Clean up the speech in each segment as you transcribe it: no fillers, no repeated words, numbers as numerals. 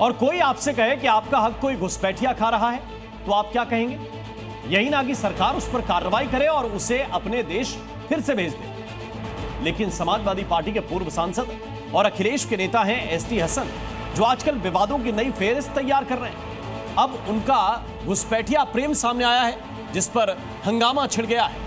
और कोई आपसे कहे कि आपका हक कोई घुसपैठिया खा रहा है तो आप क्या कहेंगे? यही ना कि सरकार उस पर कार्रवाई करे और उसे अपने देश फिर से भेज दे। लेकिन समाजवादी पार्टी के पूर्व सांसद और अखिलेश के नेता हैं एसटी हसन, जो आजकल विवादों की नई फेहरिस्त तैयार कर रहे हैं। अब उनका घुसपैठिया प्रेम सामने आया है, जिस पर हंगामा छिड़ गया है।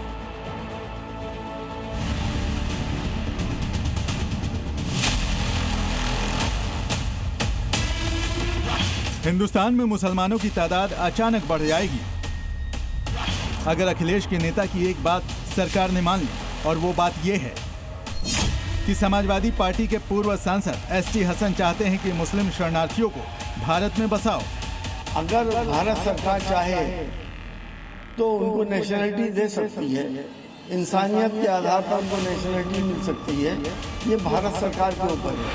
हिंदुस्तान में मुसलमानों की तादाद अचानक बढ़ जाएगी अगर अखिलेश के नेता की एक बात सरकार ने मान ली, और वो बात ये है कि समाजवादी पार्टी के पूर्व सांसद एसटी हसन चाहते हैं कि मुस्लिम शरणार्थियों को भारत में बसाओ। अगर भारत सरकार चाहे तो उनको नेशनलिटी दे सकती है, इंसानियत के आधार पर उनको नेशनलिटी मिल सकती है। ये भारत सरकार के ऊपर है।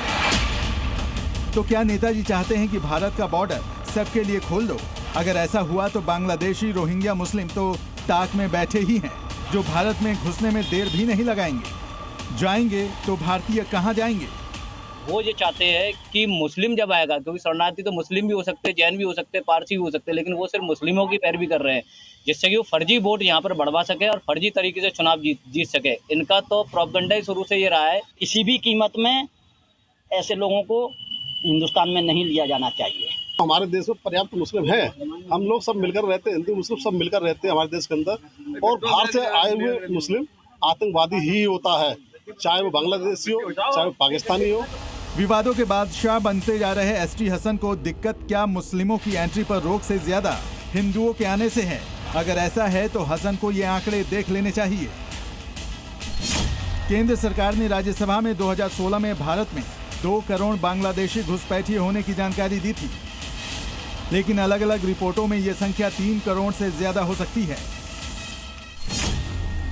तो क्या नेताजी चाहते हैं कि भारत का बॉर्डर सबके लिए खोल दो? अगर ऐसा हुआ तो बांग्लादेशी रोहिंग्या मुस्लिम तो ताक में बैठे ही हैं, जो भारत में घुसने में देर भी नहीं लगाएंगे। जाएंगे तो भारतीय कहां जाएंगे? वो ये चाहते हैं कि मुस्लिम जब आएगा, क्योंकि शरणार्थी तो मुस्लिम भी हो सकते हैं, जैन भी हो सकते हैं, पारसी भी हो सकते हैं, लेकिन वो सिर्फ मुस्लिमों की पैरवी कर रहे हैं, जिससे कि वो फर्जी वोट यहाँ पर बढ़वा सके और फर्जी तरीके से चुनाव जीत सके। इनका तो प्रोपेगेंडा ही शुरू से ये रहा है, किसी भी कीमत में ऐसे लोगों को हिंदुस्तान में नहीं लिया जाना चाहिए। हमारे देश में पर्याप्त मुस्लिम है, हम लोग सब मिलकर रहते हैं, हिंदू मुस्लिम सब मिलकर रहते हैं हमारे देश के अंदर। और बाहर से आए हुए मुस्लिम आतंकवादी ही होता है, चाहे वो बांग्लादेशी हो, चाहे वो पाकिस्तानी हो। विवादों के बादशाह बनते जा रहे एसटी हसन को दिक्कत क्या मुस्लिमों की एंट्री पर रोक से ज्यादा हिंदुओं के आने से है? अगर ऐसा है तो हसन को ये आंकड़े देख लेने चाहिए। केंद्र सरकार ने राज्यसभा में 2016 में भारत में 2 करोड़ बांग्लादेशी घुसपैठिए होने की जानकारी दी थी, लेकिन अलग अलग रिपोर्टों में यह संख्या 3 करोड़ से ज्यादा हो सकती है।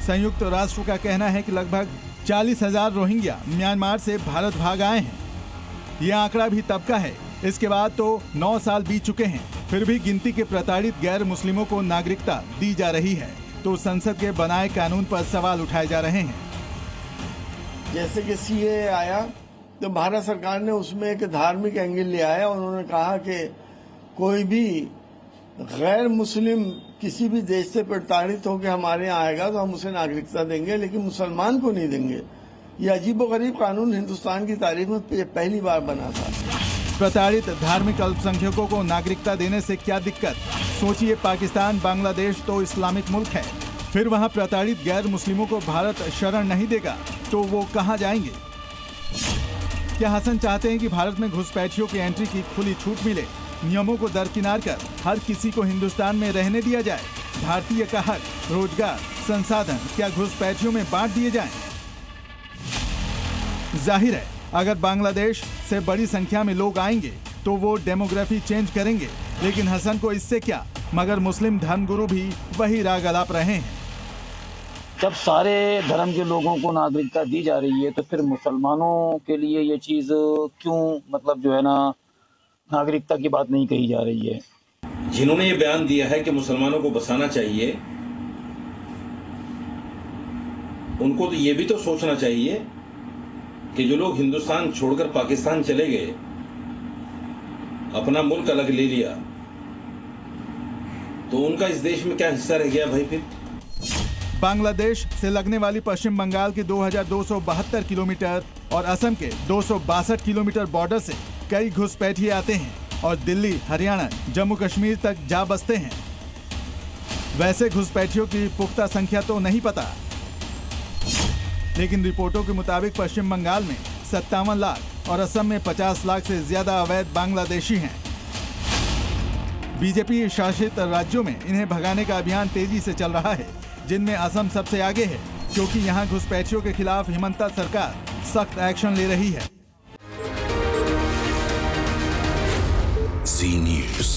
संयुक्त राष्ट्र का कहना है कि लगभग 40,000 रोहिंग्या म्यांमार से भारत भाग आए हैं। यह आंकड़ा भी तब का है, इसके बाद तो 9 साल बीत चुके हैं, फिर भी गिनती के प्रताड़ित गैर मुस्लिमों को नागरिकता दी जा रही है, तो संसद के बनाए कानून पर सवाल उठाए जा रहे हैं। जैसे कि सीए आया तो भारत सरकार ने उसमें एक धार्मिक एंगल लिया है और उन्होंने कहा कि कोई भी गैर मुस्लिम किसी भी देश से प्रताड़ित होकर हमारे यहाँ आएगा तो हम उसे नागरिकता देंगे, लेकिन मुसलमान को नहीं देंगे। ये अजीबोगरीब कानून हिंदुस्तान की तारीख में पहली बार बना था। प्रताड़ित धार्मिक अल्पसंख्यकों को नागरिकता देने से क्या दिक्कत? सोचिए, पाकिस्तान, बांग्लादेश तो इस्लामिक मुल्क है, फिर वहाँ प्रताड़ित गैर मुस्लिमों को भारत शरण नहीं देगा तो वो कहाँ जाएंगे? क्या हसन चाहते हैं कि भारत में घुसपैठियों की एंट्री की खुली छूट मिले, नियमों को दरकिनार कर हर किसी को हिंदुस्तान में रहने दिया जाए? भारतीय का हक, रोजगार, संसाधन क्या घुसपैठियों में बांट दिए जाएं? जाहिर है, अगर बांग्लादेश से बड़ी संख्या में लोग आएंगे तो वो डेमोग्राफी चेंज करेंगे, लेकिन हसन को इससे क्या, मगर मुस्लिम धर्मगुरु भी वही राग अलाप रहे हैं। जब सारे धर्म के लोगों को नागरिकता दी जा रही है तो फिर मुसलमानों के लिए ये चीज़ क्यों, मतलब जो है ना, नागरिकता की बात नहीं कही जा रही है? जिन्होंने ये बयान दिया है कि मुसलमानों को बसाना चाहिए, उनको तो ये भी तो सोचना चाहिए कि जो लोग हिंदुस्तान छोड़कर पाकिस्तान चले गए, अपना मुल्क अलग ले लिया, तो उनका इस देश में क्या हिस्सा रह गया भाई? फिर बांग्लादेश से लगने वाली पश्चिम बंगाल के 2272 किलोमीटर और असम के 262 किलोमीटर बॉर्डर से कई घुसपैठिए आते हैं और दिल्ली, हरियाणा, जम्मू कश्मीर तक जा बसते हैं। वैसे घुसपैठियों की पुख्ता संख्या तो नहीं पता, लेकिन रिपोर्टों के मुताबिक पश्चिम बंगाल में 57 लाख और असम में 50 लाख से ज्यादा अवैध बांग्लादेशी हैं। बीजेपी शासित राज्यों में इन्हें भगाने का अभियान तेजी से चल रहा है, जिनमें असम सबसे आगे है, क्योंकि यहां घुसपैठियों के खिलाफ हिमंता सरकार सख्त एक्शन ले रही है। Zee News.